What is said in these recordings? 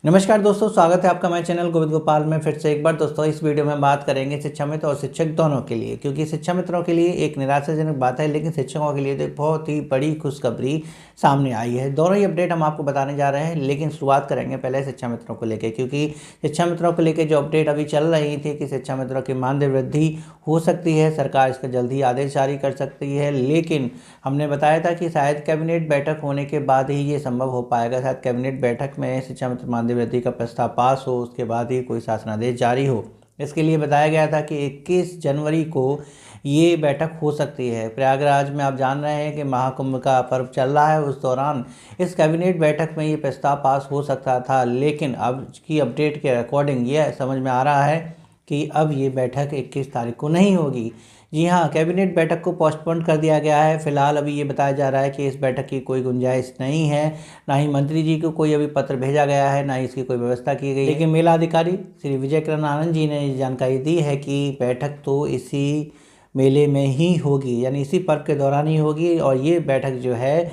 नमस्कार दोस्तों, स्वागत है आपका मेरे चैनल गोविंद गोपाल में। फिर से एक बार दोस्तों इस वीडियो में बात करेंगे शिक्षा मित्र और शिक्षक दोनों के लिए, क्योंकि शिक्षा मित्रों के लिए एक निराशाजनक बात है, लेकिन शिक्षकों के लिए तो एक बहुत ही बड़ी खुशखबरी सामने आई है। दोनों ही अपडेट हम आपको बताने जा रहे हैं, लेकिन शुरुआत करेंगे पहले शिक्षा मित्रों को लेकर, क्योंकि शिक्षा मित्रों को लेकर जो अपडेट अभी चल रही थी कि शिक्षा मित्रों की मानदेय वृद्धि हो सकती है, सरकार इसका जल्द ही आदेश जारी कर सकती है। लेकिन हमने बताया था कि शायद कैबिनेट बैठक होने के बाद ही ये संभव हो पाएगा। शायद कैबिनेट बैठक में शिक्षा मित्र मानदेय वृद्धि का प्रस्ताव पास हो, उसके बाद ही कोई शासनादेश जारी हो। इसके लिए बताया गया था कि 21 जनवरी को ये बैठक हो सकती है। प्रयागराज में आप जान रहे हैं कि महाकुंभ का पर्व चल रहा है, उस दौरान इस कैबिनेट बैठक में ये प्रस्ताव पास हो सकता था। लेकिन अब की अपडेट के अकॉर्डिंग ये समझ में आ रहा है कि अब ये बैठक 21 तारीख को नहीं होगी। जी हाँ, कैबिनेट बैठक को पोस्टपोन कर दिया गया है। फिलहाल अभी ये बताया जा रहा है कि इस बैठक की कोई गुंजाइश नहीं है, ना ही मंत्री जी को कोई अभी पत्र भेजा गया है, ना ही इसकी कोई व्यवस्था की गई है। लेकिन मेला अधिकारी श्री विजय किरण आनंद जी ने ये जानकारी दी है कि बैठक तो इसी मेले में ही होगी, यानी इसी पर्व के दौरान ही होगी, और ये बैठक जो है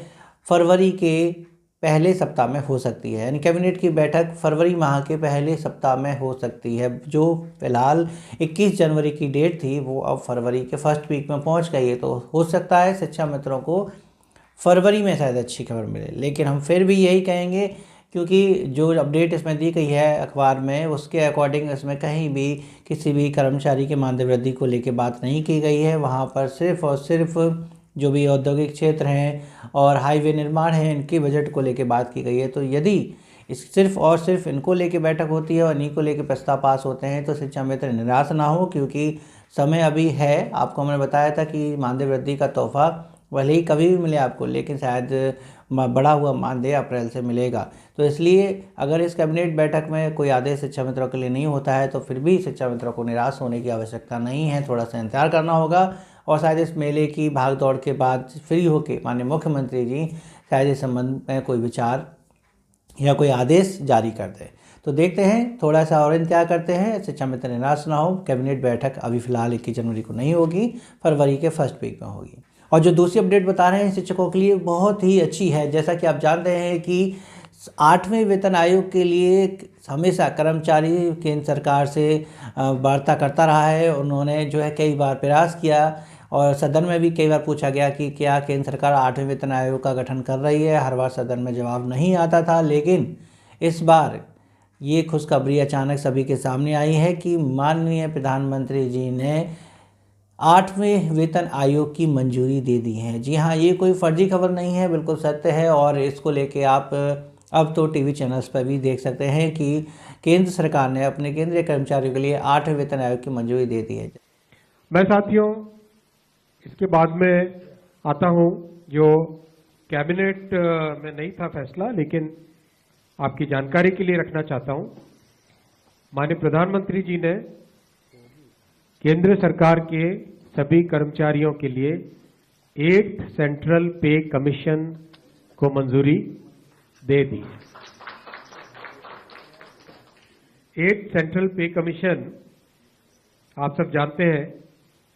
फरवरी के पहले सप्ताह में हो सकती है। यानी कैबिनेट की बैठक फरवरी माह के पहले सप्ताह में हो सकती है। जो फिलहाल 21 जनवरी की डेट थी वो अब फरवरी के फर्स्ट वीक में पहुंच गई है। तो हो सकता है शिक्षा मित्रों को फरवरी में शायद अच्छी खबर मिले। लेकिन हम फिर भी यही कहेंगे, क्योंकि जो अपडेट इसमें दी गई है अखबार में, उसके अकॉर्डिंग इसमें कहीं भी किसी भी कर्मचारी के मानदेय वृद्धि को लेकर बात नहीं की गई है। वहाँ पर सिर्फ और सिर्फ जो भी औद्योगिक क्षेत्र हैं और हाईवे निर्माण है, इनके बजट को लेकर बात की गई है। तो यदि इस सिर्फ और सिर्फ इनको लेकर बैठक होती है और इन्हीं को लेकर प्रस्ताव पास होते हैं तो शिक्षा मित्र निराश ना हो, क्योंकि समय अभी है। आपको हमने बताया था कि मानदेय वृद्धि का तोहफा भले ही कभी भी मिले आपको, लेकिन शायद बढ़ा हुआ मानदेय अप्रैल से मिलेगा। तो इसलिए अगर इस कैबिनेट बैठक में कोई आदेश शिक्षा मित्रों के लिए नहीं होता है तो फिर भी शिक्षा मित्रों को निराश होने की आवश्यकता नहीं है। थोड़ा सा इंतजार करना होगा, और शायद इस मेले की भाग दौड़ के बाद फ्री होके माननीय मुख्यमंत्री जी शायद इस संबंध में कोई विचार या कोई आदेश जारी कर दे। तो देखते हैं, थोड़ा सा और इंतजार करते हैं। शिक्षा मित्र निराश ना हो। कैबिनेट बैठक अभी फिलहाल 21 जनवरी को नहीं होगी, फरवरी के फर्स्ट वीक में होगी। और जो दूसरी अपडेट बता रहे हैं शिक्षकों के लिए बहुत ही अच्छी है। जैसा कि आप जानते हैं कि 8वें वेतन आयोग के लिए हमेशा कर्मचारी केंद्र सरकार से वार्ता करता रहा है। उन्होंने जो है कई बार प्रयास किया, और सदन में भी कई बार पूछा गया कि क्या केंद्र सरकार 8वें वेतन आयोग का गठन कर रही है। हर बार सदन में जवाब नहीं आता था, लेकिन इस बार ये खुशखबरी अचानक सभी के सामने आई है कि माननीय प्रधानमंत्री जी ने 8वें वेतन आयोग की मंजूरी दे दी है। जी हाँ, ये कोई फर्जी खबर नहीं है, बिल्कुल सत्य है। और इसको लेके आप अब तो टीवी चैनल्स पर भी देख सकते हैं कि केंद्र सरकार ने अपने केंद्रीय कर्मचारियों के लिए 8वें वेतन आयोग की मंजूरी दे दी है। मैं साथियों इसके बाद में आता हूं, जो कैबिनेट में नहीं था फैसला, लेकिन आपकी जानकारी के लिए रखना चाहता हूं। माननीय प्रधानमंत्री जी ने केंद्र सरकार के सभी कर्मचारियों के लिए 8th सेंट्रल पे कमीशन को मंजूरी दे दी। 8th सेंट्रल पे कमीशन आप सब जानते हैं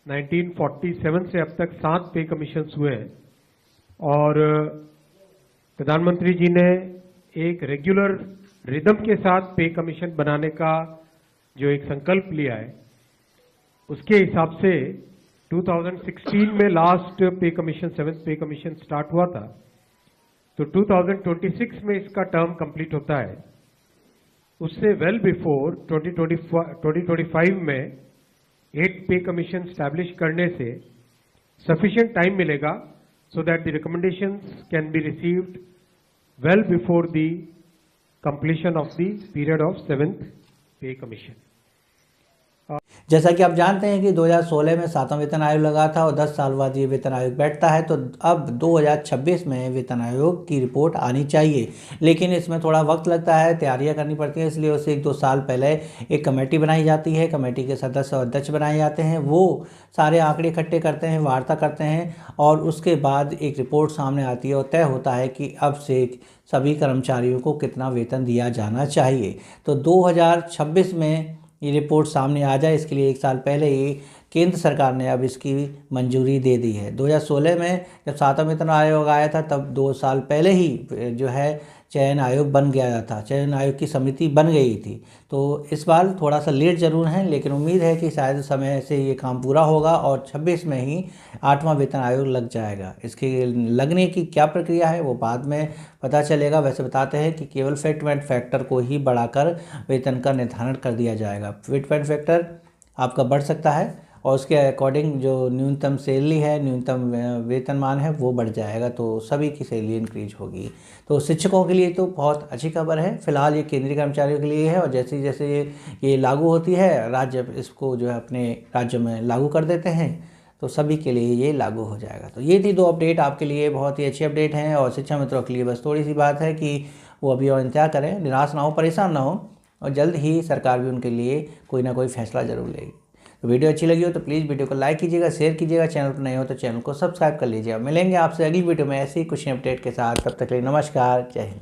1947 से अब तक 7 पे कमीशन हुए हैं, और प्रधानमंत्री जी ने एक रेगुलर रिदम के साथ पे कमीशन बनाने का जो एक संकल्प लिया है, उसके हिसाब से 2016 में लास्ट पे कमीशन 7th पे कमीशन स्टार्ट हुआ था। तो 2026 में इसका टर्म कंप्लीट होता है। उससे वेल बिफोर 2025 में 8th पे कमीशन स्टैब्लिश करने से सफिशिएंट टाइम मिलेगा, so that the recommendations can be received well before the completion of the period of 7th पे कमीशन। जैसा कि आप जानते हैं कि 2016 में 7वां वेतन आयोग लगा था, और 10 साल बाद ये वेतन आयोग बैठता है। तो अब 2026 में वेतन आयोग की रिपोर्ट आनी चाहिए, लेकिन इसमें थोड़ा वक्त लगता है, तैयारियां करनी पड़ती हैं। इसलिए उसे 1-2 साल पहले एक कमेटी बनाई जाती है। कमेटी के सदस्य और अध्यक्ष बनाए जाते हैं। वो सारे आंकड़े इकट्ठे करते हैं, वार्ता करते हैं, और उसके बाद एक रिपोर्ट सामने आती है और तय होता है कि अब से सभी कर्मचारियों को कितना वेतन दिया जाना चाहिए। तो 2026 में ये रिपोर्ट सामने आ जाए, इसके लिए 1 साल पहले ही केंद्र सरकार ने अब इसकी मंजूरी दे दी है। 2016 में जब 7वां वेतन आयोग आया था, तब 2 साल पहले ही जो है चयन आयोग बन गया था, चयन आयोग की समिति बन गई थी। तो इस बार थोड़ा सा लेट ज़रूर है, लेकिन उम्मीद है कि शायद समय से ये काम पूरा होगा और 26 में ही 8वां वेतन आयोग लग जाएगा। इसके लगने की क्या प्रक्रिया है वो बाद में पता चलेगा। वैसे बताते हैं कि केवल फिटमेंट फैक्टर को ही बढ़ाकर वेतन का निर्धारण कर दिया जाएगा। फिटमेंट फैक्टर आपका बढ़ सकता है और उसके अकॉर्डिंग जो न्यूनतम सैलरी है, न्यूनतम वेतनमान है वो बढ़ जाएगा, तो सभी की सैलरी इंक्रीज होगी। तो शिक्षकों के लिए तो बहुत अच्छी खबर है। फिलहाल ये केंद्रीय कर्मचारियों के लिए है और जैसे जैसे ये लागू होती है, राज्य इसको जो है अपने राज्य में लागू कर देते हैं, तो सभी के लिए ये लागू हो जाएगा। तो ये थी 2 अपडेट आपके लिए, बहुत ही अच्छी अपडेट हैं। और शिक्षा मित्रों के लिए बस थोड़ी सी बात है कि वो अभी और इंतजार करें, निराश ना हो, परेशान ना हो, और जल्द ही सरकार भी उनके लिए कोई ना कोई फैसला जरूर लेगी। तो वीडियो अच्छी लगी हो तो प्लीज़ वीडियो को लाइक कीजिएगा, शेयर कीजिएगा, चैनल पर नए हो तो चैनल को सब्सक्राइब कर लीजिएगा। मिलेंगे आपसे अगली वीडियो में ऐसी ही कुछ अपडेट के साथ, तब तक के लिए नमस्कार, जय हिंद।